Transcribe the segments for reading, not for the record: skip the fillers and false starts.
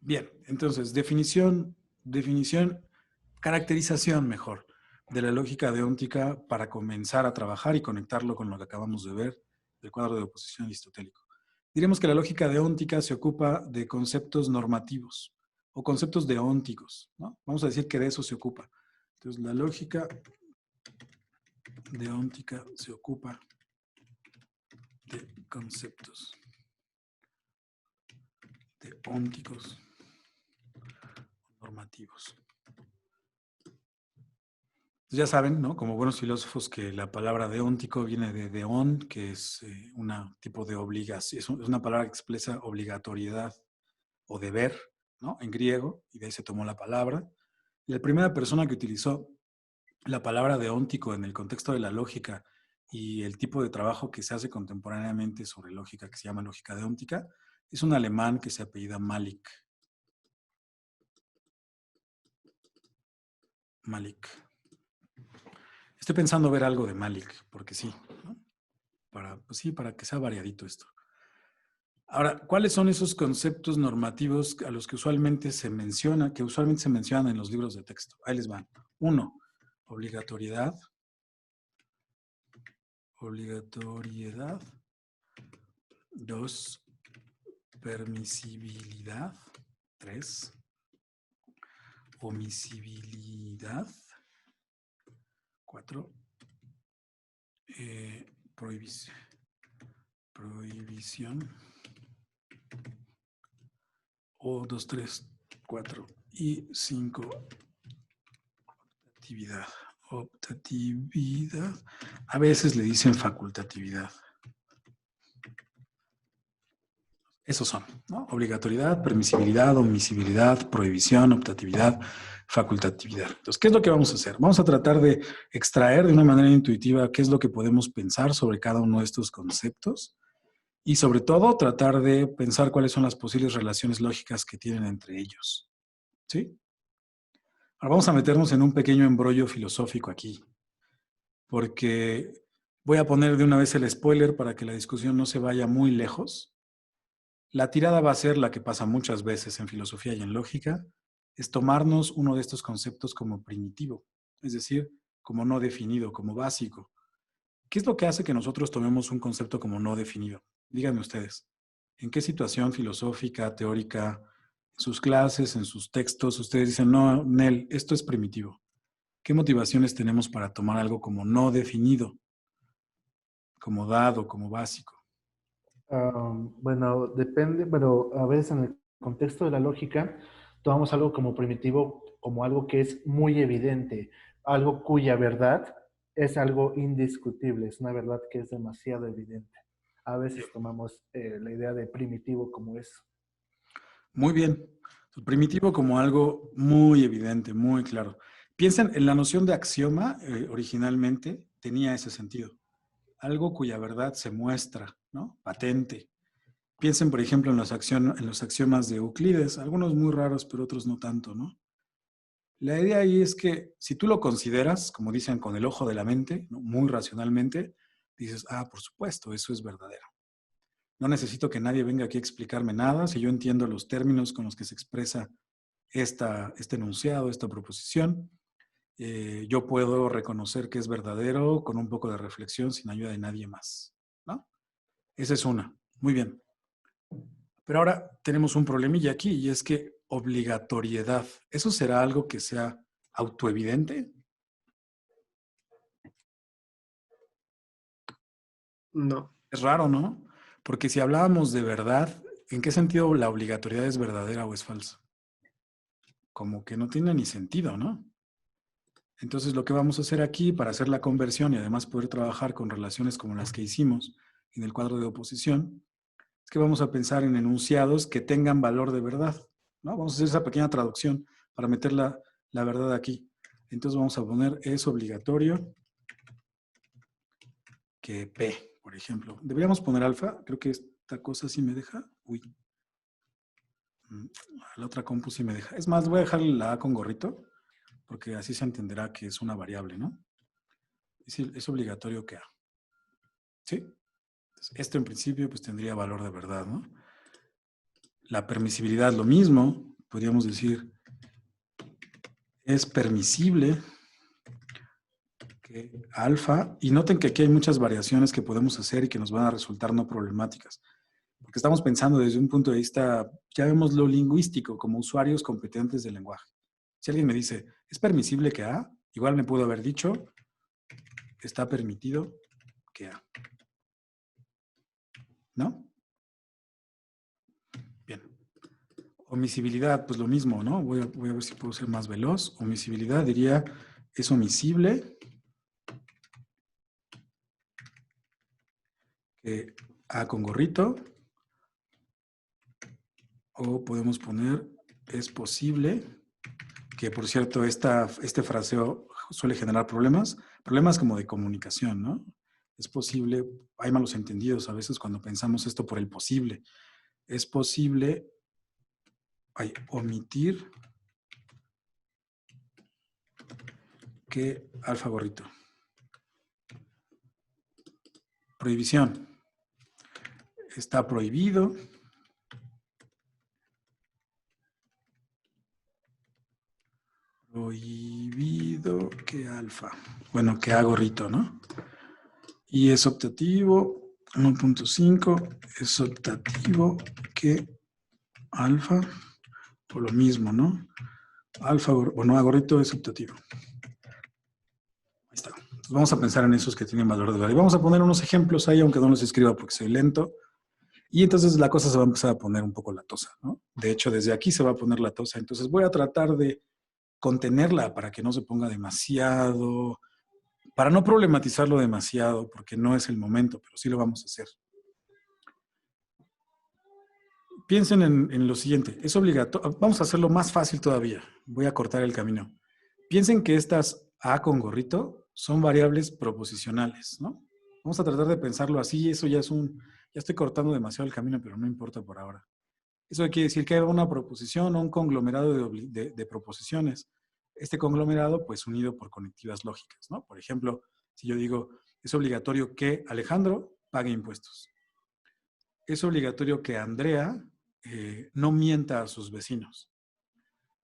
Bien, entonces, caracterización mejor de la lógica deóntica para comenzar a trabajar y conectarlo con lo que acabamos de ver del cuadro de oposición aristotélico. Diremos que la lógica deóntica se ocupa de conceptos normativos o conceptos deónticos, ¿no? Vamos a decir que de eso se ocupa. Entonces, la lógica deóntica se ocupa de conceptos deónticos normativos. Ya saben, ¿no? Como buenos filósofos, que la palabra deóntico viene de deón, que es un tipo de obligación, es una palabra que expresa obligatoriedad o deber, ¿no? En griego, y de ahí se tomó la palabra. Y la primera persona que utilizó la palabra deóntico en el contexto de la lógica y el tipo de trabajo que se hace contemporáneamente sobre lógica, que se llama lógica deóntica, es un alemán que se apellida Malik. Malik. Estoy pensando ver algo de Malik, porque sí, ¿no? Pues sí, para que sea variadito esto. Ahora, ¿cuáles son esos conceptos normativos a los que usualmente se menciona, que usualmente se mencionan en los libros de texto? Ahí les van. 1, obligatoriedad. Obligatoriedad. 2, permisibilidad. 3, omisibilidad. 4, prohibición. 2, 3, 4 y 5, optatividad. Optatividad. A veces le dicen facultatividad. Esos son, ¿no? Obligatoriedad, permisibilidad, omisibilidad, prohibición, optatividad, facultatividad. Entonces, ¿qué es lo que vamos a hacer? Vamos a tratar de extraer de una manera intuitiva qué es lo que podemos pensar sobre cada uno de estos conceptos y, sobre todo, tratar de pensar cuáles son las posibles relaciones lógicas que tienen entre ellos. ¿Sí? Ahora vamos a meternos en un pequeño embrollo filosófico aquí, porque voy a poner de una vez el spoiler para que la discusión no se vaya muy lejos. La tirada va a ser la que pasa muchas veces en filosofía y en lógica, es tomarnos uno de estos conceptos como primitivo, es decir, como no definido, como básico. ¿Qué es lo que hace que nosotros tomemos un concepto como no definido? Díganme ustedes, ¿en qué situación filosófica, teórica, en sus clases, en sus textos, ustedes dicen, no, Nel, esto es primitivo? ¿Qué motivaciones tenemos para tomar algo como no definido, como dado, como básico? Bueno, depende, pero a veces en el contexto de la lógica tomamos algo como primitivo, como algo que es muy evidente, algo cuya verdad es algo indiscutible, es una verdad que es demasiado evidente. A veces tomamos la idea de primitivo como eso. Muy bien. El primitivo como algo muy evidente, muy claro. Piensen en la noción de axioma, originalmente tenía ese sentido. Algo cuya verdad se muestra, ¿no? Patente. Piensen, por ejemplo, en los axiomas de Euclides, algunos muy raros, pero otros no tanto, ¿no? La idea ahí es que si tú lo consideras, como dicen, con el ojo de la mente, ¿no? Muy racionalmente, dices, ah, por supuesto, eso es verdadero. No necesito que nadie venga aquí a explicarme nada. Si yo entiendo los términos con los que se expresa este enunciado, esta proposición, yo puedo reconocer que es verdadero con un poco de reflexión sin ayuda de nadie más, ¿no? Esa es una. Muy bien. Pero ahora tenemos un problemilla aquí y es que obligatoriedad. ¿Eso será algo que sea autoevidente? No. Es raro, ¿no? Porque si hablábamos de verdad, ¿en qué sentido la obligatoriedad es verdadera o es falsa? Como que no tiene ni sentido, ¿no? Entonces, lo que vamos a hacer aquí para hacer la conversión y además poder trabajar con relaciones como las que hicimos en el cuadro de oposición, es que vamos a pensar en enunciados que tengan valor de verdad, ¿no? Vamos a hacer esa pequeña traducción para meter la verdad aquí. Entonces, vamos a poner es obligatorio que P, por ejemplo. ¿Deberíamos poner alfa? Creo que esta cosa sí me deja. Uy. La otra compu sí me deja. Es más, voy a dejar la A con gorrito, porque así se entenderá que es una variable, ¿no? Es obligatorio que A. ¿Sí? Entonces, esto en principio pues tendría valor de verdad, ¿no? La permisibilidad lo mismo. podríamos decir, es permisible que alfa, y noten que aquí hay muchas variaciones que podemos hacer y que nos van a resultar no problemáticas, porque estamos pensando desde un punto de vista, llamémoslo lingüístico, como usuarios competentes del lenguaje. Si alguien me dice, ¿es permisible que A? Igual me pudo haber dicho, está permitido que A. ¿No? Bien. Omisibilidad, pues lo mismo, ¿no? Voy a ver si puedo ser más veloz. Omisibilidad diría, es omisible que A con gorrito. O podemos poner, es posible, que por cierto, este fraseo suele generar problemas como de comunicación, ¿no? Es posible, hay malos entendidos a veces cuando pensamos esto por el posible. Es posible omitir que alfa gorrito. Prohibición. Está prohibido que alfa. Bueno, que A gorrito, ¿no? Y es optativo, 1.5, es optativo que alfa, o lo mismo, ¿no? Alfa, bueno, A gorrito es optativo. Ahí está. Entonces vamos a pensar en esos que tienen valor de verdad. Y vamos a poner unos ejemplos ahí, aunque no los escriba porque soy lento. Y entonces la cosa se va a empezar a poner un poco latosa, ¿no? De hecho, desde aquí se va a poner latosa. Entonces voy a tratar de contenerla para que no se ponga demasiado, para no problematizarlo demasiado, porque no es el momento, pero sí lo vamos a hacer. Piensen en lo siguiente, es obligatorio, vamos a hacerlo más fácil todavía, voy a cortar el camino. Piensen que estas A con gorrito son variables proposicionales, ¿no? Vamos a tratar de pensarlo así, eso ya estoy cortando demasiado el camino, pero no importa por ahora. Eso quiere decir que hay una proposición o un conglomerado de proposiciones. Este conglomerado, pues unido por conectivas lógicas, ¿no? Por ejemplo, si yo digo, es obligatorio que Alejandro pague impuestos. Es obligatorio que Andrea no mienta a sus vecinos.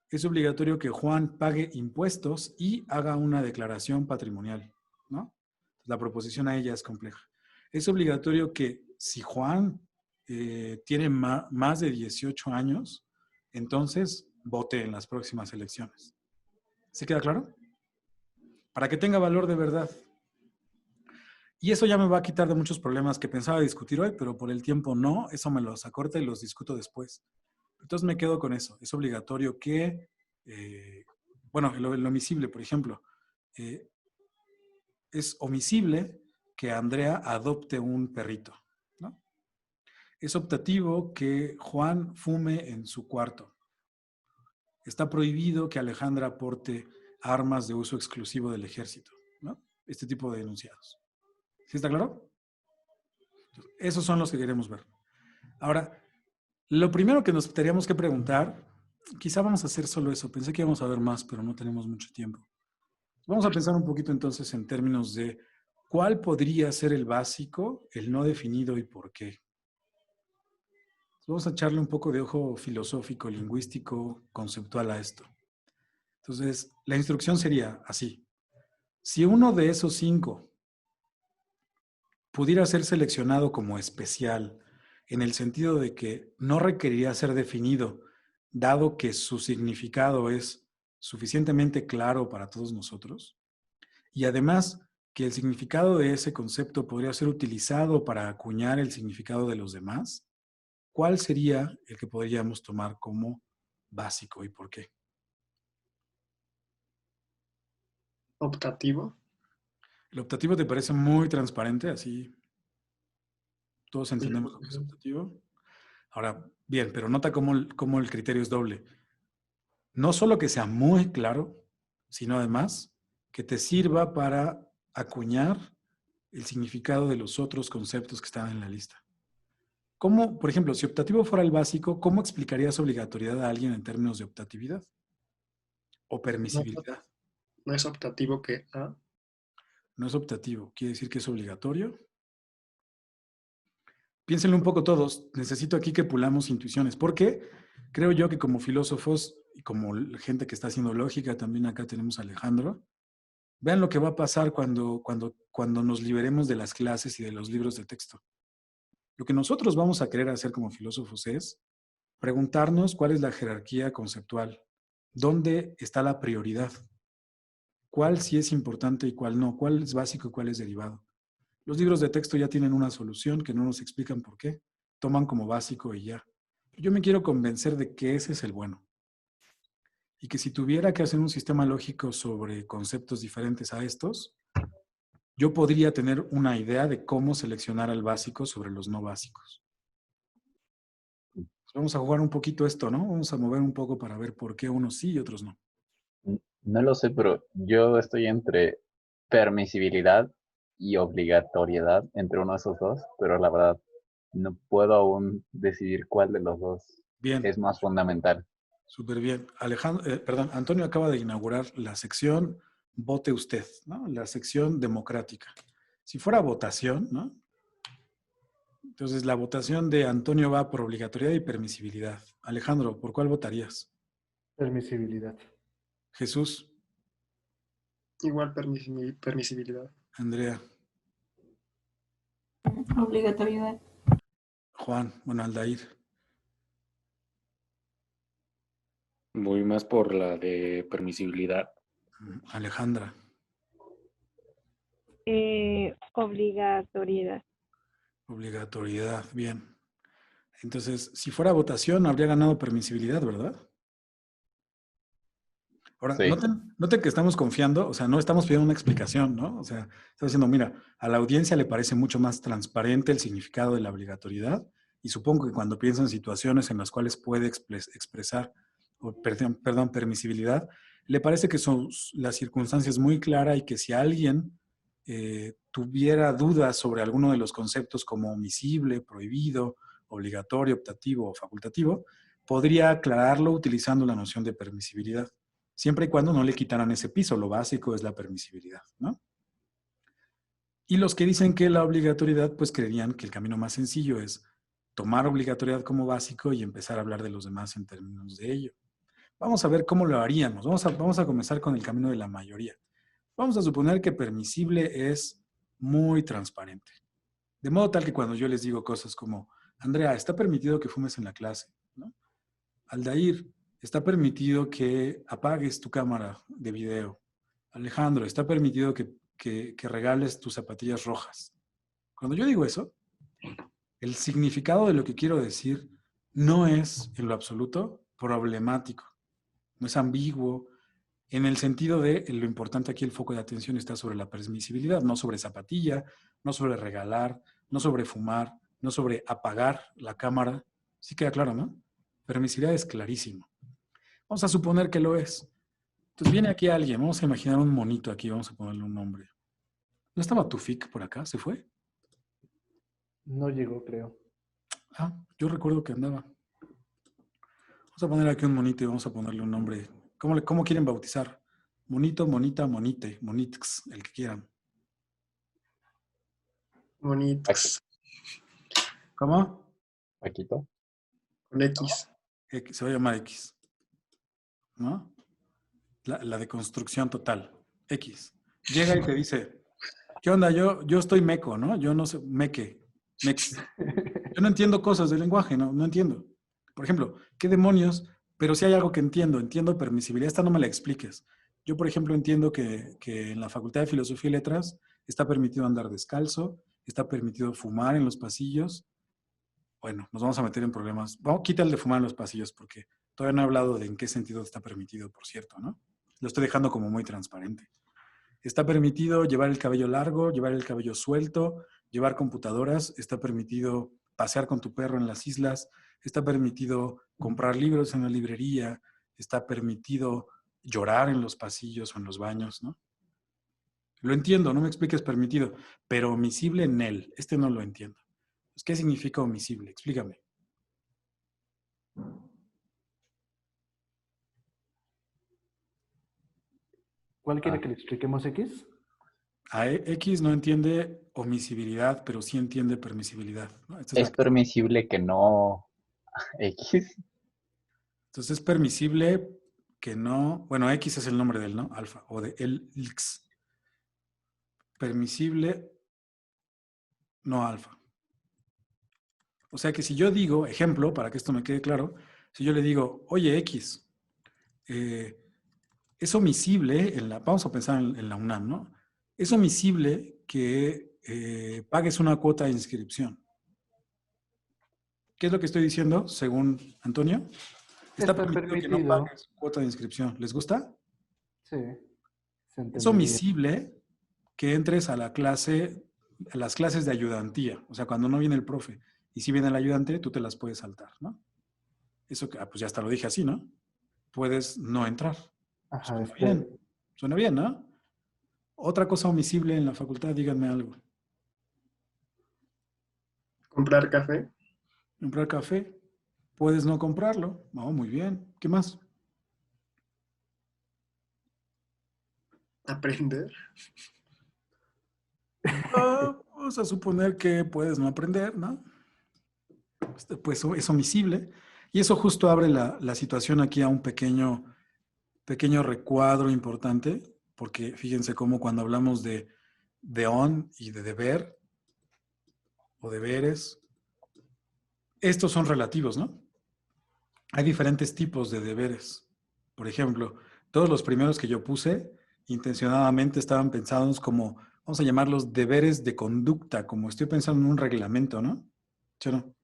Es obligatorio que Juan pague impuestos y haga una declaración patrimonial, ¿no? La proposición a ella es compleja. Es obligatorio que si Juan tiene más de 18 años, entonces vote en las próximas elecciones. ¿Sí queda claro? Para que tenga valor de verdad. Y eso ya me va a quitar de muchos problemas que pensaba discutir hoy, pero por el tiempo no, eso me los acorta y los discuto después. Entonces me quedo con eso. Es obligatorio que, bueno, lo omisible, por ejemplo, es omisible que Andrea adopte un perrito, ¿no? Es optativo que Juan fume en su cuarto. Está prohibido que Alejandra porte armas de uso exclusivo del ejército, ¿no? Este tipo de enunciados. ¿Sí está claro? Esos son los que queremos ver. Ahora, lo primero que nos tendríamos que preguntar, quizá vamos a hacer solo eso. Pensé que íbamos a ver más, pero no tenemos mucho tiempo. Vamos a pensar un poquito entonces en términos de cuál podría ser el básico, el no definido y por qué. Vamos a echarle un poco de ojo filosófico, lingüístico, conceptual a esto. Entonces, la instrucción sería así. Si uno de esos 5 pudiera ser seleccionado como especial, en el sentido de que no requeriría ser definido, dado que su significado es suficientemente claro para todos nosotros, y además que el significado de ese concepto podría ser utilizado para acuñar el significado de los demás, ¿cuál sería el que podríamos tomar como básico y por qué? Optativo. ¿El optativo te parece muy transparente? Así todos entendemos lo que es optativo. Ahora, bien, pero nota cómo el criterio es doble. No solo que sea muy claro, sino además que te sirva para acuñar el significado de los otros conceptos que están en la lista. ¿Cómo, por ejemplo, si optativo fuera el básico, cómo explicarías obligatoriedad a alguien en términos de optatividad o permisibilidad? No es optativo que A. No es optativo, quiere decir que es obligatorio. Piénsenlo un poco todos. Necesito aquí que pulamos intuiciones. ¿Por qué? Creo yo que como filósofos y como gente que está haciendo lógica, también acá tenemos a Alejandro, vean lo que va a pasar cuando nos liberemos de las clases y de los libros de texto. Lo que nosotros vamos a querer hacer como filósofos es preguntarnos cuál es la jerarquía conceptual, dónde está la prioridad, cuál sí es importante y cuál no, cuál es básico y cuál es derivado. Los libros de texto ya tienen una solución que no nos explican por qué, toman como básico y ya. Yo me quiero convencer de que ese es el bueno. Y que si tuviera que hacer un sistema lógico sobre conceptos diferentes a estos, yo podría tener una idea de cómo seleccionar al básico sobre los no básicos. Vamos a jugar un poquito esto, ¿no? Vamos a mover un poco para ver por qué unos sí y otros no. No lo sé, pero yo estoy entre permisibilidad y obligatoriedad, entre uno de esos dos, pero la verdad no puedo aún decidir cuál de los dos Bien, es más fundamental. súper bien. Antonio acaba de inaugurar la sección Vote Usted, ¿no? La sección democrática. Si fuera votación, ¿no? Entonces la votación de Antonio va por obligatoriedad y permisibilidad. Alejandro, ¿por cuál votarías? Permisibilidad. Jesús, Igual permisibilidad. Andrea, Obligatoriedad. Juan, bueno, Aldair, Voy más por la de permisibilidad. Alejandra, Obligatoriedad. obligatoriedad, bien. Entonces, si fuera votación, habría ganado permisibilidad, ¿verdad? Ahora, Sí. noten que estamos confiando, o sea, no estamos pidiendo una explicación, ¿no? O sea, está diciendo, mira, a la audiencia le parece mucho más transparente el significado de la obligatoriedad y supongo que cuando piensa en situaciones en las cuales puede expresar, permisibilidad, le parece que son las circunstancias muy claras y que si alguien tuviera dudas sobre alguno de los conceptos como omisible, prohibido, obligatorio, optativo o facultativo, podría aclararlo utilizando la noción de permisibilidad. Siempre y cuando no le quitaran ese piso, lo básico es la permisibilidad, ¿no? Y los que dicen que la obligatoriedad, pues creerían que el camino más sencillo es tomar obligatoriedad como básico y empezar a hablar de los demás en términos de ello. Vamos a ver cómo lo haríamos. Vamos a comenzar con el camino de la mayoría. Vamos a suponer que permisible es muy transparente. De modo tal que cuando yo les digo cosas como, Andrea, está permitido que fumes en la clase, ¿no? Aldair, está permitido que apagues tu cámara de video. Alejandro, está permitido que regales tus zapatillas rojas. Cuando yo digo eso, el significado de lo que quiero decir no es en lo absoluto problemático, no es ambiguo, en el sentido de lo importante aquí, el foco de atención está sobre la permisibilidad, no sobre zapatilla, no sobre regalar, no sobre fumar, no sobre apagar la cámara. Sí queda claro, ¿no? Permisibilidad es clarísimo. Vamos a suponer que lo es. Entonces viene aquí alguien, vamos a imaginar un monito aquí, vamos a ponerle un nombre. ¿No estaba Tufik por acá? ¿Se fue? No llegó, creo. Ah, yo recuerdo que andaba. Vamos a poner aquí un monito y vamos a ponerle un nombre. ¿Cómo quieren bautizar? Monito, monita, monite, monitx, el que quieran. Monitx. ¿Cómo? Paquito. Con X. Se va a llamar X. ¿No? La deconstrucción total. X. Llega y te dice, ¿qué onda? Yo estoy meco, ¿no? Yo no sé, mex. Yo no entiendo cosas del lenguaje, no entiendo. Por ejemplo, ¿qué demonios? Pero si hay algo que entiendo permisibilidad, esta no me la expliques. Yo, por ejemplo, entiendo que en la Facultad de Filosofía y Letras está permitido andar descalzo, está permitido fumar en los pasillos. Bueno, nos vamos a meter en problemas. Quita el de fumar en los pasillos porque todavía no he hablado de en qué sentido está permitido, por cierto, ¿no? Lo estoy dejando como muy transparente. Está permitido llevar el cabello largo, llevar el cabello suelto, llevar computadoras, está permitido pasear con tu perro en las islas, está permitido comprar libros en la librería, está permitido llorar en los pasillos o en los baños, ¿no? Lo entiendo, no me expliques permitido, pero omisible en él, este no lo entiendo. ¿Qué significa omisible? Explícame. ¿Cuál quiere que le expliquemos X? A X no entiende omisibilidad, pero sí entiende permisibilidad, ¿no? ¿Es permisible que no X? Entonces es permisible que no, bueno, X es el nombre del, ¿no? Alfa, o de el X. Permisible, no alfa. O sea que si yo digo, ejemplo, para que esto me quede claro, si yo le digo, oye X, es omisible, vamos a pensar en la UNAM, ¿no? Es omisible que pagues una cuota de inscripción. ¿Qué es lo que estoy diciendo, según Antonio? Está permitido que no pagues cuota de inscripción. ¿Les gusta? Sí, se Es entendería. omisible que entres a las clases de ayudantía. O sea, cuando no viene el profe y si viene el ayudante, tú te las puedes saltar, ¿no? Eso, pues ya hasta lo dije así, ¿no? Puedes no entrar. Ajá, Suena bien, ¿no? Otra cosa omisible en la facultad, díganme algo. Comprar café. Comprar café. Puedes no comprarlo. No, muy bien. ¿Qué más? Aprender. Vamos a suponer que puedes no aprender, ¿no? Pues es omisible. Y eso justo abre la situación aquí a un pequeño recuadro importante, porque fíjense cómo cuando hablamos de on y de deber o deberes, estos son relativos, ¿no? Hay diferentes tipos de deberes. Por ejemplo, todos los primeros que yo puse intencionadamente estaban pensados como, vamos a llamarlos deberes de conducta, como estoy pensando en un reglamento, ¿no? ¿Sí o no?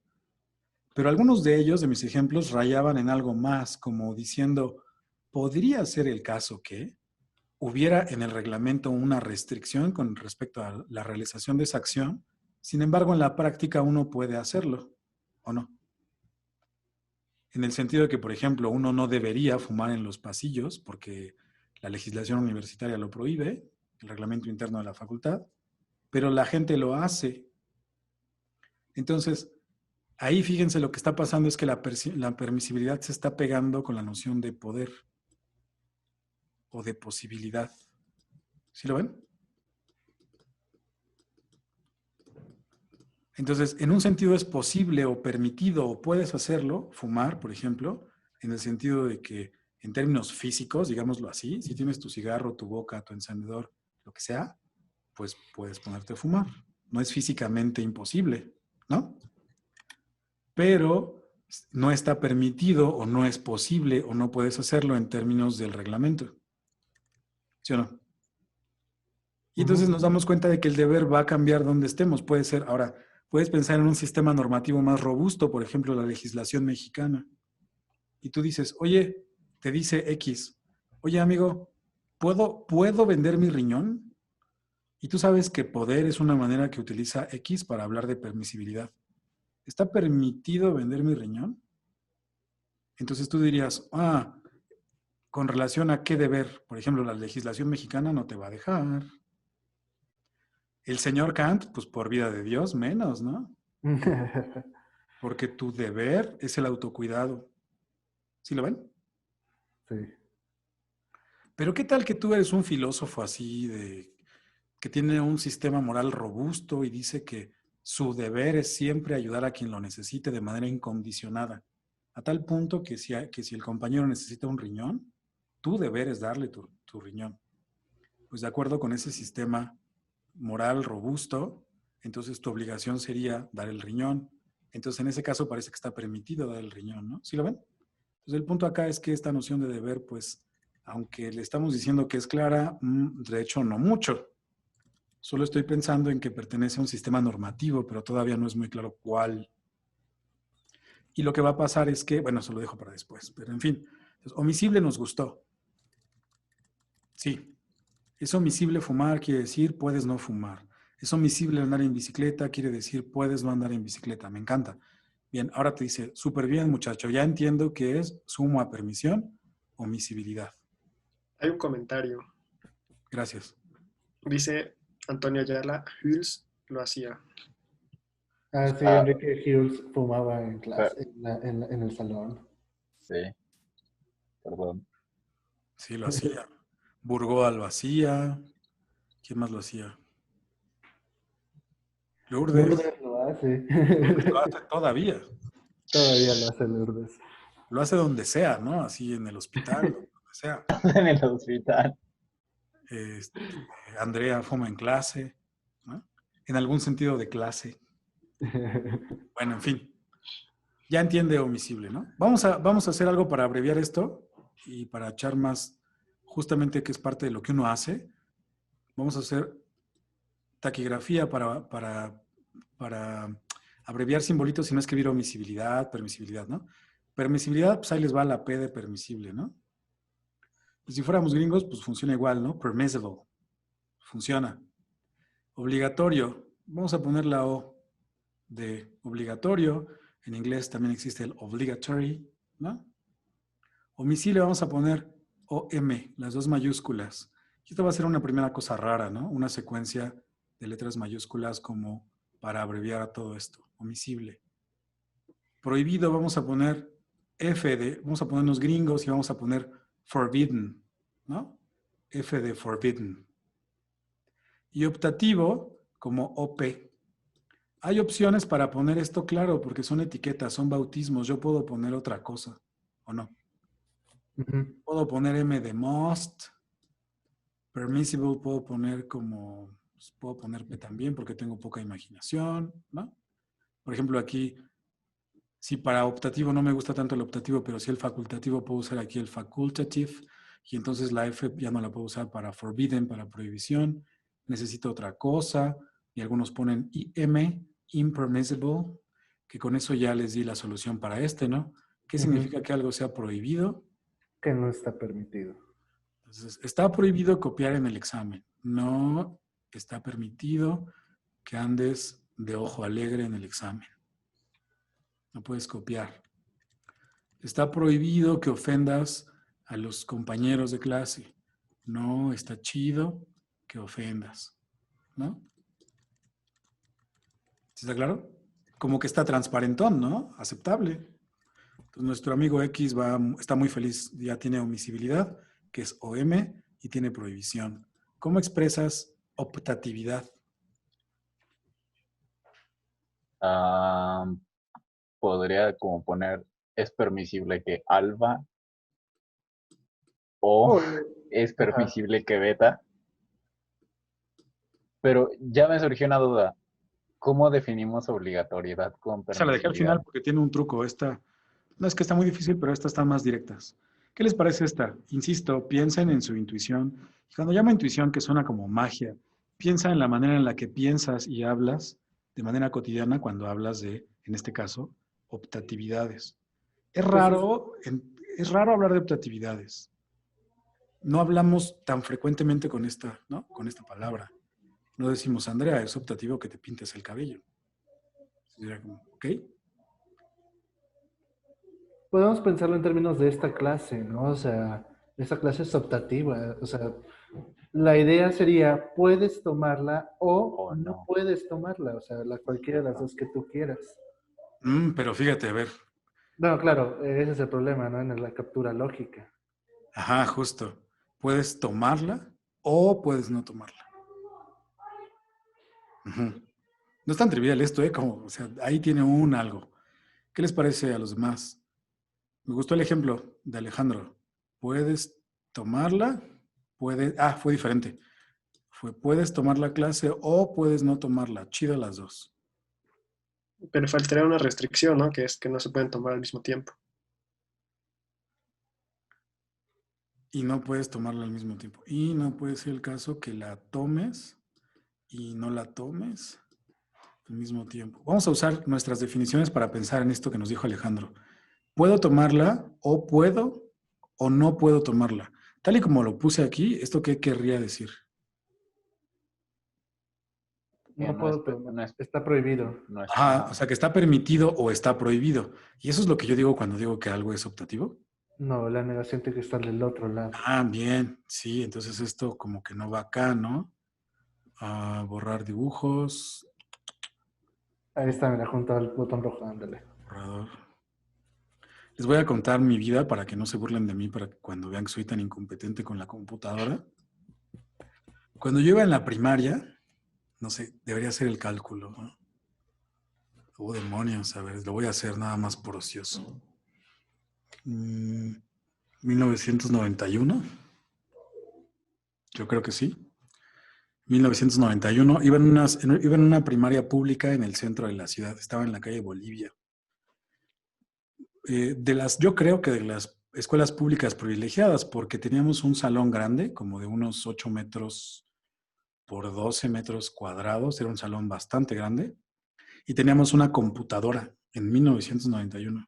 Pero algunos de ellos, de mis ejemplos, rayaban en algo más, como diciendo, podría ser el caso que hubiera en el reglamento una restricción con respecto a la realización de esa acción, sin embargo, en la práctica uno puede hacerlo, ¿o no? En el sentido de que, por ejemplo, uno no debería fumar en los pasillos porque la legislación universitaria lo prohíbe, el reglamento interno de la facultad, pero la gente lo hace. Entonces, ahí fíjense lo que está pasando es que la permisibilidad se está pegando con la noción de poder o de posibilidad. ¿Sí lo ven? Entonces, en un sentido es posible o permitido o puedes hacerlo, fumar, por ejemplo, en el sentido de que en términos físicos, digámoslo así, si tienes tu cigarro, tu boca, tu encendedor, lo que sea, pues puedes ponerte a fumar. No es físicamente imposible, ¿no? Pero no está permitido o no es posible o no puedes hacerlo en términos del reglamento. ¿Sí o no? Y entonces nos damos cuenta de que el deber va a cambiar donde estemos. Puede ser, ahora, puedes pensar en un sistema normativo más robusto, por ejemplo, la legislación mexicana. Y tú dices, oye, te dice X, oye amigo, ¿puedo vender mi riñón? Y tú sabes que poder es una manera que utiliza X para hablar de permisibilidad. ¿Está permitido vender mi riñón? Entonces tú dirías, con relación a qué deber, por ejemplo, la legislación mexicana no te va a dejar. El señor Kant, pues por vida de Dios, menos, ¿no? Porque tu deber es el autocuidado. ¿Sí lo ven? Sí. Pero ¿qué tal que tú eres un filósofo así que tiene un sistema moral robusto y dice que su deber es siempre ayudar a quien lo necesite de manera incondicionada? A tal punto que si el compañero necesita un riñón, tu deber es darle tu riñón. Pues de acuerdo con ese sistema moral robusto, entonces tu obligación sería dar el riñón. Entonces en ese caso parece que está permitido dar el riñón, ¿no? ¿Sí lo ven? Entonces el punto acá es que esta noción de deber, pues, aunque le estamos diciendo que es clara, de hecho no mucho. Solo estoy pensando en que pertenece a un sistema normativo, pero todavía no es muy claro cuál. Y lo que va a pasar es que, bueno, eso lo dejo para después, pero en fin, entonces, omisible nos gustó. Sí. Es omisible fumar, quiere decir puedes no fumar. Es omisible andar en bicicleta, quiere decir puedes no andar en bicicleta. Me encanta. Bien, ahora te dice, súper bien muchacho, ya entiendo que es sumo a permisión, omisibilidad. Hay un comentario. Gracias. Dice Antonio Ayala, Hüls lo hacía. Sí, Enrique Hughes fumaba en clase, en el salón. Sí, perdón. Sí, lo hacía. Burgoa lo hacía. ¿Quién más lo hacía? Lourdes. Lourdes lo hace. Lourdes lo hace todavía. Todavía lo hace Lourdes. Lo hace donde sea, ¿no? Así en el hospital, donde sea. En el hospital. Este, Andrea fuma en clase, ¿no? En algún sentido de clase. Bueno, en fin. Ya entiende omisible, ¿no? Vamos a hacer algo para abreviar esto y para echar más, justamente que es parte de lo que uno hace. Vamos a hacer taquigrafía para abreviar simbolitos y no escribir omisibilidad, permisibilidad, ¿no? Permisibilidad, pues ahí les va la P de permisible, ¿no? Y si fuéramos gringos, pues funciona igual, ¿no? Permissible. Funciona. Obligatorio. Vamos a poner la O de obligatorio. En inglés también existe el obligatory, ¿no? Omisible vamos a poner OM, las dos mayúsculas. Y esto va a ser una primera cosa rara, ¿no? Una secuencia de letras mayúsculas como para abreviar a todo esto. Omisible. Prohibido vamos a poner vamos a ponernos gringos y vamos a poner forbidden, ¿no? F de forbidden. Y optativo como OP. Hay opciones para poner esto claro porque son etiquetas, son bautismos. Yo puedo poner otra cosa, ¿o no? Puedo poner M de must. Permissible puedo poner como, pues, puedo poner P también porque tengo poca imaginación, ¿no? Por ejemplo, aquí, si para optativo no me gusta tanto el optativo, pero si el facultativo, puedo usar aquí el facultative. Y entonces la F ya no la puedo usar para forbidden, para prohibición. Necesito otra cosa. Y algunos ponen IM, impermissible, que con eso ya les di la solución para este, ¿no? ¿Qué significa que algo sea prohibido? Que no está permitido. Entonces, está prohibido copiar en el examen. No está permitido que andes de ojo alegre en el examen. No puedes copiar. Está prohibido que ofendas a los compañeros de clase. No está chido que ofendas, ¿no? ¿Sí está claro? Como que está transparentón, ¿no? Aceptable. Entonces, nuestro amigo X está muy feliz. Ya tiene omisibilidad, que es OM, y tiene prohibición. ¿Cómo expresas optatividad? Podría como poner, es permisible que alfa o es permisible que beta. Pero ya me surgió una duda. ¿Cómo definimos obligatoriedad con Esa la dejé al permisibilidad? final porque tiene un truco. Esta, no es que está muy difícil, pero estas están más directas. ¿Qué les parece esta? Insisto, piensen en su intuición. Y cuando llamo intuición, que suena como magia, piensa en la manera en la que piensas y hablas de manera cotidiana cuando hablas de, en este caso, optatividades. Es raro, es raro hablar de optatividades. No hablamos tan frecuentemente con esta, ¿no? Con esta palabra. No decimos, Andrea, es optativo que te pintes el cabello. Sería como, ¿ok? Podemos pensarlo en términos de esta clase, ¿no? O sea, esta clase es optativa. O sea, la idea sería, puedes tomarla o no no. puedes tomarla. O sea, cualquiera de las dos que tú quieras. Pero fíjate, a ver. No, claro, ese es el problema, ¿no? En la captura lógica. Ajá, justo. Puedes tomarla o puedes no tomarla. Ujú. No es tan trivial esto, ¿eh? Como, o sea, ahí tiene un algo. ¿Qué les parece a los demás? Me gustó el ejemplo de Alejandro. Puedes tomarla, fue diferente. Puedes tomar la clase o puedes no tomarla. Chido las dos. Pero faltaría una restricción, ¿no? Que es que no se pueden tomar al mismo tiempo. Y no puedes tomarla al mismo tiempo. Y no puede ser el caso que la tomes y no la tomes al mismo tiempo. Vamos a usar nuestras definiciones para pensar en esto que nos dijo Alejandro. ¿Puedo tomarla puedo o no puedo tomarla? Tal y como lo puse aquí, ¿esto qué querría decir? No puedo tomar. Está prohibido. No es, O sea, que está permitido o está prohibido. Y eso es lo que yo digo cuando digo que algo es optativo. No, la negación tiene que estar del otro lado. Bien, sí, entonces esto como que no va acá, ¿no? Borrar dibujos. Ahí está, mira, junto al botón rojo, ándale. Borrador. Les voy a contar mi vida para que no se burlen de mí, para que cuando vean que soy tan incompetente con la computadora. Cuando yo iba en la primaria, no sé, debería hacer el cálculo, ¿no? Oh, demonios, a ver, lo voy a hacer nada más por ocioso. Mm, 1991. Yo creo que sí. 1991. Iba en una primaria pública en el centro de la ciudad. Estaba en la calle Bolivia. Yo creo que de las escuelas públicas privilegiadas, porque teníamos un salón grande, como de unos 8 metros por 12 metros cuadrados. Era un salón bastante grande. Y teníamos una computadora en 1991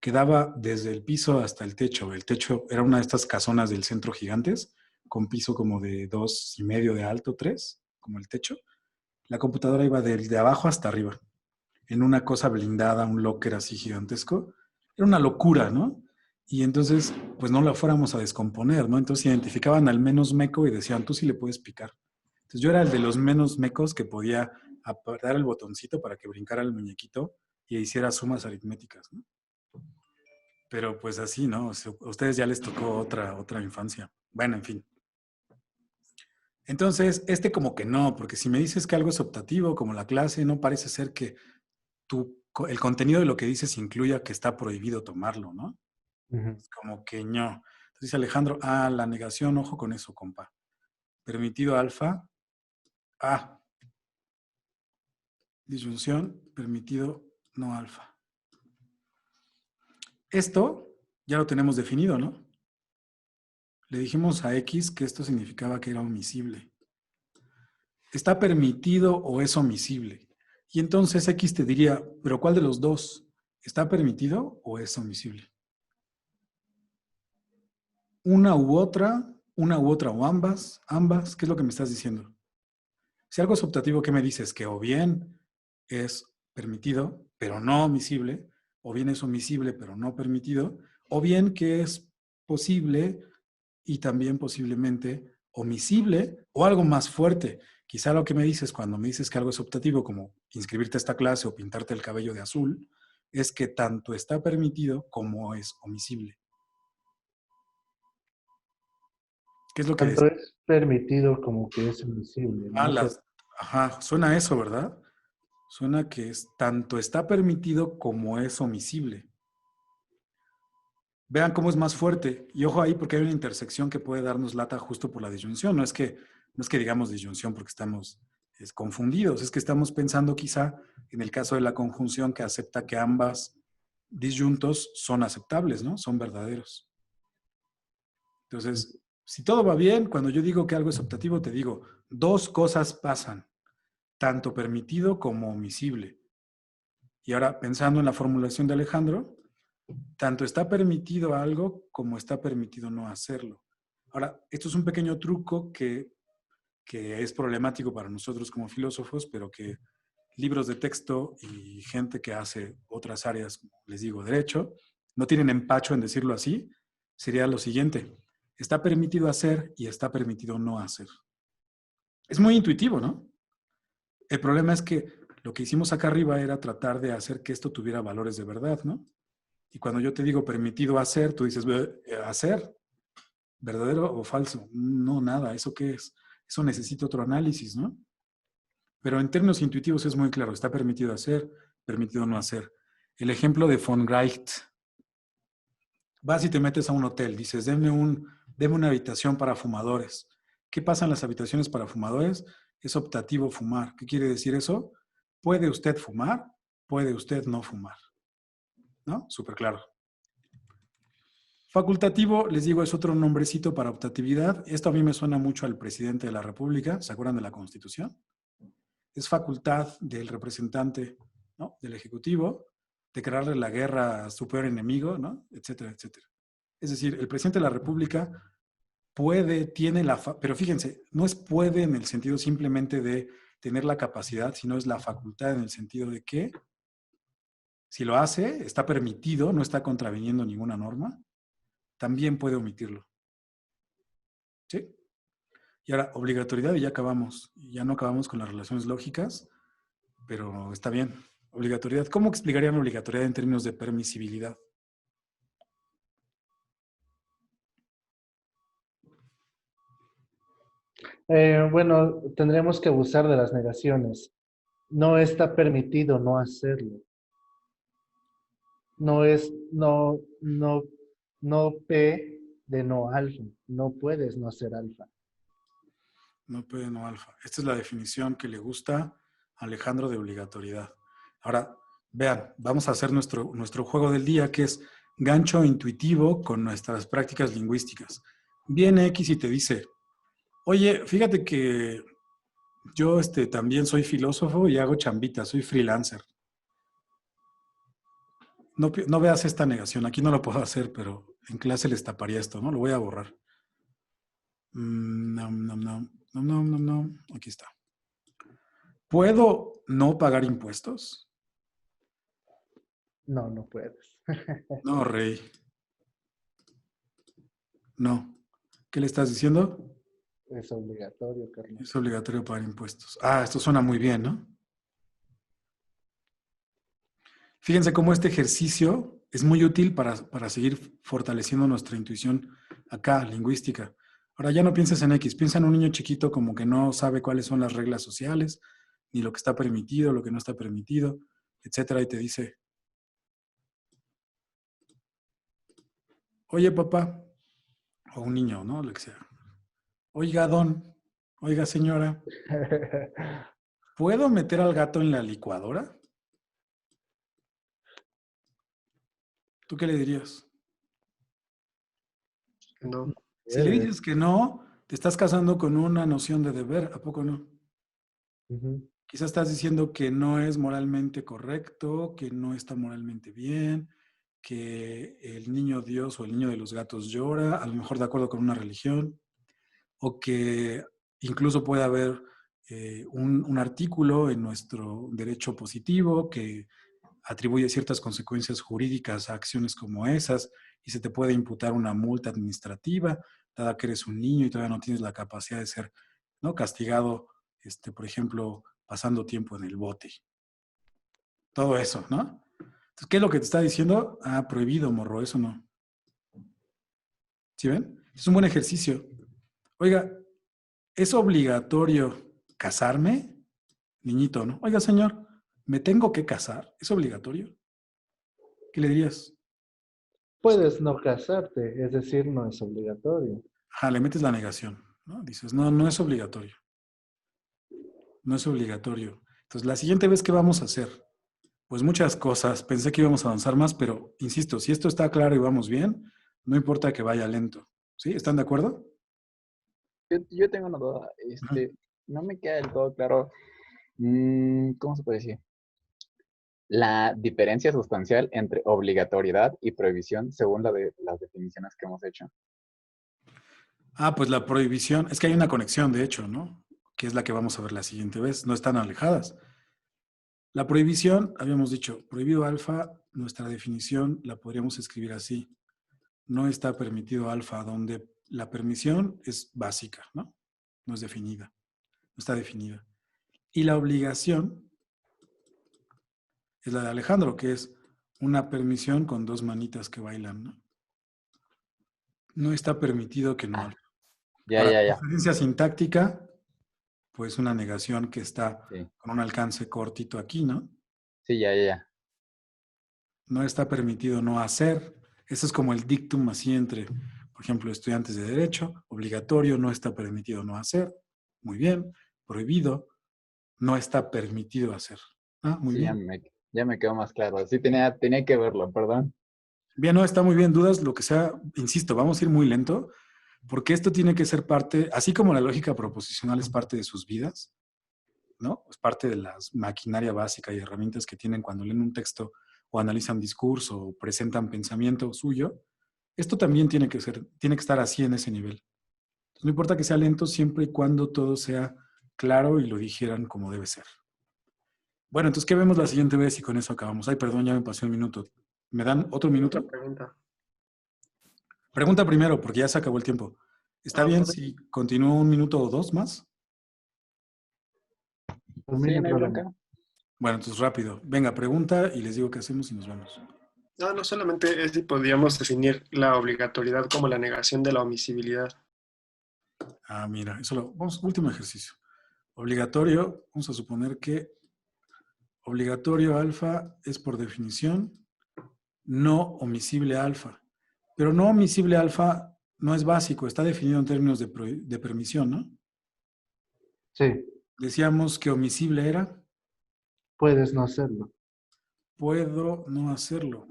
que daba desde el piso hasta el techo. El techo era una de estas casonas del centro gigantes, con piso como de 2,5 de alto, 3, como el techo. La computadora iba de abajo hasta arriba, en una cosa blindada, un locker así gigantesco. Era una locura, ¿no? Y entonces, pues no la fuéramos a descomponer, ¿no? Entonces identificaban al menos meco y decían, tú sí le puedes picar. Entonces yo era el de los menos mecos que podía apretar el botoncito para que brincara el muñequito y hiciera sumas aritméticas, ¿no? Pero pues así, ¿no? O sea, a ustedes ya les tocó otra infancia. Bueno, en fin. Entonces, como que no, porque si me dices que algo es optativo, como la clase, no parece ser que el contenido de lo que dices incluya que está prohibido tomarlo, ¿no? Ujú. Es como que no. Entonces dice Alejandro, la negación, ojo con eso, compa. Permitido alfa, disyunción, permitido no alfa. Esto ya lo tenemos definido, ¿no? Le dijimos a X que esto significaba que era omisible. ¿Está permitido o es omisible? Y entonces X te diría, ¿pero cuál de los dos? ¿Está permitido o es omisible? Una u otra o ambas, ¿qué es lo que me estás diciendo? Si algo es optativo, ¿qué me dices? Que o bien es permitido, pero no omisible, o bien es omisible, pero no permitido, o bien que es posible y también posiblemente omisible o algo más fuerte. Quizá lo que me dices cuando me dices que algo es optativo, como inscribirte a esta clase o pintarte el cabello de azul, es que tanto está permitido como es omisible. ¿Qué es lo que Tanto decís? es permitido como que es invisible. No sé. Ajá, suena a eso, ¿verdad? Suena que tanto está permitido como es omisible. Vean cómo es más fuerte. Y ojo ahí porque hay una intersección que puede darnos lata justo por la disyunción. No es que digamos disyunción porque estamos confundidos, es que estamos pensando quizá en el caso de la conjunción que acepta que ambas disyuntos son aceptables, ¿no? Son verdaderos. Entonces, si todo va bien, cuando yo digo que algo es optativo, te digo, dos cosas pasan, tanto permitido como omisible. Y ahora, pensando en la formulación de Alejandro, tanto está permitido algo como está permitido no hacerlo. Ahora, esto es un pequeño truco que es problemático para nosotros como filósofos, pero que libros de texto y gente que hace otras áreas, como les digo, derecho, no tienen empacho en decirlo así, sería lo siguiente. Está permitido hacer y está permitido no hacer. Es muy intuitivo, ¿no? El problema es que lo que hicimos acá arriba era tratar de hacer que esto tuviera valores de verdad, ¿no? Y cuando yo te digo permitido hacer, tú dices, ¿hacer? ¿Verdadero o falso? No, nada. ¿Eso qué es? Eso necesita otro análisis, ¿no? Pero en términos intuitivos es muy claro. Está permitido hacer, permitido no hacer. El ejemplo de von Wright. Vas y te metes a un hotel. Dices, deme una habitación para fumadores. ¿Qué pasa en las habitaciones para fumadores? Es optativo fumar. ¿Qué quiere decir eso? ¿Puede usted fumar? ¿Puede usted no fumar? ¿No? Súper claro. Facultativo, les digo, es otro nombrecito para optatividad. Esto a mí me suena mucho al presidente de la República. ¿Se acuerdan de la Constitución? Es facultad del representante, ¿no? Del Ejecutivo, declararle la guerra a su peor enemigo, ¿no? Etcétera, etcétera. Es decir, el presidente de la República pero fíjense, no es puede en el sentido simplemente de tener la capacidad, sino es la facultad en el sentido de que si lo hace, está permitido, no está contraviniendo ninguna norma, también puede omitirlo. ¿Sí? Y ahora, obligatoriedad y ya acabamos. Ya no acabamos con las relaciones lógicas, pero está bien. Obligatoriedad. ¿Cómo explicarían obligatoriedad en términos de permisibilidad? Bueno, tendremos que abusar de las negaciones. No está permitido no hacerlo. No es, no, no. No P de no alfa. No puedes no ser alfa. No P, no alfa. Esta es la definición que le gusta a Alejandro de obligatoriedad. Ahora, vean, vamos a hacer nuestro juego del día, que es gancho intuitivo con nuestras prácticas lingüísticas. Viene X y te dice, oye, fíjate que yo también soy filósofo y hago chambita, soy freelancer. No veas esta negación, aquí no lo puedo hacer, pero en clase les taparía esto, ¿no? Lo voy a borrar. No, no, no, no, no, no, no. Aquí está. ¿Puedo no pagar impuestos? No, no puedes. No, rey. No. ¿Qué le estás diciendo? Es obligatorio, Carlos. Es obligatorio pagar impuestos. Ah, esto suena muy bien, ¿no? Fíjense cómo este ejercicio es muy útil para seguir fortaleciendo nuestra intuición acá, lingüística. Ahora ya no pienses en X, piensa en un niño chiquito como que no sabe cuáles son las reglas sociales, ni lo que está permitido, lo que no está permitido, etcétera, y te dice, oye papá, o un niño, ¿no? Lo que sea. Oiga don, oiga señora, ¿puedo meter al gato en la licuadora? ¿Tú qué le dirías? No. Si le dices que no, te estás casando con una noción de deber, ¿a poco no? Ujú. Quizás estás diciendo que no es moralmente correcto, que no está moralmente bien, que el niño Dios o el niño de los gatos llora, a lo mejor de acuerdo con una religión, o que incluso puede haber un artículo en nuestro derecho positivo que atribuye ciertas consecuencias jurídicas a acciones como esas y se te puede imputar una multa administrativa, dada que eres un niño y todavía no tienes la capacidad de ser, ¿no?, castigado, por ejemplo, pasando tiempo en el bote. Todo eso, ¿no? Entonces, ¿qué es lo que te está diciendo? Ah, prohibido, morro, eso no. ¿Sí ven? Es un buen ejercicio. Oiga, ¿es obligatorio casarme? Niñito, ¿no? Oiga, señor, ¿me tengo que casar? ¿Es obligatorio? ¿Qué le dirías? Puedes no casarte, es decir, no es obligatorio. Ajá, le metes la negación, ¿no? Dices, no, no es obligatorio. No es obligatorio. Entonces, la siguiente vez, ¿qué vamos a hacer? Pues muchas cosas. Pensé que íbamos a avanzar más, pero insisto, si esto está claro y vamos bien, no importa que vaya lento. ¿Sí? ¿Están de acuerdo? Yo tengo una duda. Ajá. No me queda del todo claro. ¿Cómo se puede decir? La diferencia sustancial entre obligatoriedad y prohibición según las definiciones que hemos hecho. Ah, pues la prohibición, es que hay una conexión, de hecho, ¿no? Que es la que vamos a ver la siguiente vez. No están alejadas. La prohibición, habíamos dicho, prohibido alfa, nuestra definición la podríamos escribir así. No está permitido alfa, donde la permisión es básica, ¿no? No es definida, no está definida. Y la obligación es la de Alejandro, que es una permisión con dos manitas que bailan, ¿no? No está permitido que no Ah, alfa. ya, Ahora, ya, ya. diferencia sintáctica, pues una negación que está Sí, con un alcance cortito aquí, ¿no? sí, ya, ya, ya. No está permitido no hacer. Eso es como el dictum así entre, por ejemplo, estudiantes de derecho, obligatorio, no está permitido no hacer. Muy bien. Prohibido, no está permitido hacer. Ah, muy Sí, bien. ya me quedó más claro. Sí, tenía que verlo, perdón. Bien, no, está muy bien. Dudas, lo que sea, insisto, vamos a ir muy lento, porque esto tiene que ser parte, así como la lógica proposicional es parte de sus vidas, ¿no? Es parte de la maquinaria básica y herramientas que tienen cuando leen un texto o analizan discurso o presentan pensamiento suyo. Esto también tiene que estar así en ese nivel. No importa que sea lento siempre y cuando todo sea claro y lo dijeran como debe ser. Bueno, entonces, ¿qué vemos la siguiente vez? Y con eso acabamos. Ay, perdón, ya me pasé un minuto. ¿Me dan otro Otra minuto? pregunta. Pregunta primero, porque ya se acabó el tiempo. ¿Está Ah, bien ok. si continúo un minuto o dos más? Por mí no Sí, hay no hay problema. bronca. Bueno, entonces rápido. Venga, pregunta y les digo qué hacemos y nos vemos. No, no solamente es si podríamos definir la obligatoriedad como la negación de la omisibilidad. Ah, mira, vamos, último ejercicio. Obligatorio, vamos a suponer que obligatorio alfa es por definición no omisible alfa. Pero no omisible alfa no es básico, está definido en términos de permisión, ¿no? Sí, Decíamos que omisible era, puedes no hacerlo. puedo no hacerlo.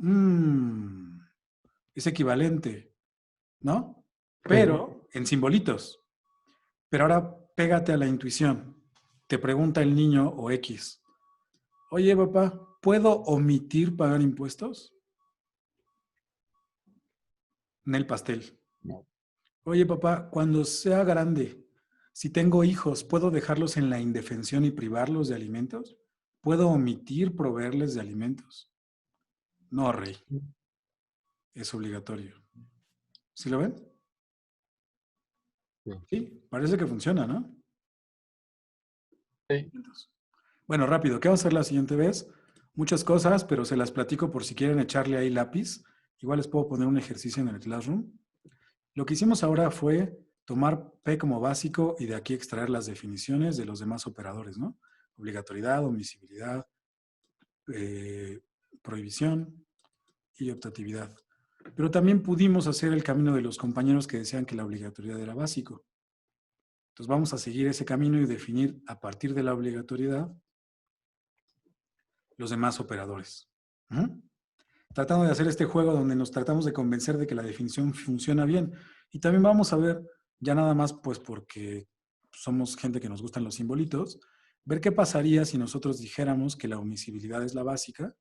Es equivalente, ¿no? Pero en simbolitos. Pero ahora pégate a la intuición. Te pregunta el niño o X. Oye, papá, ¿puedo omitir pagar impuestos? En el pastel. No. Oye, papá, cuando sea grande, si tengo hijos, ¿puedo dejarlos en la indefensión y privarlos de alimentos? ¿Puedo omitir proveerles de alimentos? No, rey. Es obligatorio. ¿Sí lo ven? Sí. Sí, parece que funciona, ¿no? Sí. Bueno, rápido, ¿qué vamos a hacer la siguiente vez? Muchas cosas, pero se las platico por si quieren echarle ahí lápiz. Igual les puedo poner un ejercicio en el Classroom. Lo que hicimos ahora fue tomar P como básico y de aquí extraer las definiciones de los demás operadores, ¿no? Obligatoriedad, omisibilidad, prohibición y optatividad. Pero también pudimos hacer el camino de los compañeros que decían que la obligatoriedad era básico. Entonces vamos a seguir ese camino y definir a partir de la obligatoriedad los demás operadores. Tratando de hacer este juego donde nos tratamos de convencer de que la definición funciona bien. Y también vamos a ver, ya nada más pues porque somos gente que nos gustan los simbolitos, ver qué pasaría si nosotros dijéramos que la omisibilidad es la básica,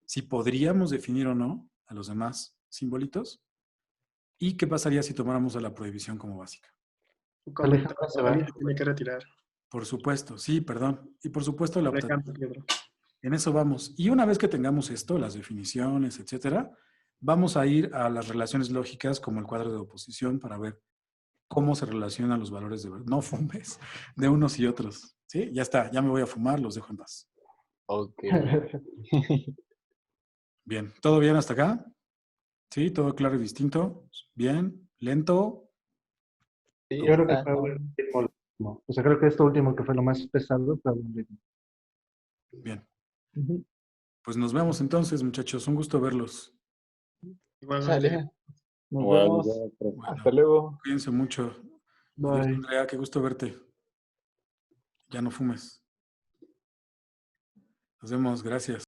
si podríamos definir o no a los demás simbolitos, y qué pasaría si tomáramos a la prohibición como básica. Un comentario, Alejandra se va. Dani se tiene que retirar. Por supuesto, sí, perdón. Y por supuesto la Alejandro, optatividad. Pedro. En eso vamos. Y una vez que tengamos esto, las definiciones, etcétera, vamos a ir a las relaciones lógicas como el cuadro de oposición para ver cómo se relacionan los valores de no fumes de unos y otros. ¿Sí? Ya está, ya me voy a fumar, los dejo en paz. Ok. Bien, ¿todo bien hasta acá? ¿Sí? ¿Todo claro y distinto? Bien, lento. Sí, Yo creo que está, fue ¿no? un ritmo lo último. O sea, creo que esto último que fue lo más pesado fue un ritmo. Bien, Ujú. pues nos vemos entonces, muchachos. Un gusto verlos. Igualmente. Sale. Nos Igual, vemos. igual, profe. Bueno, Hasta luego. cuídense mucho. Adiós, Bye. Andrea, qué gusto verte. Ya no fumes. Nos vemos, gracias.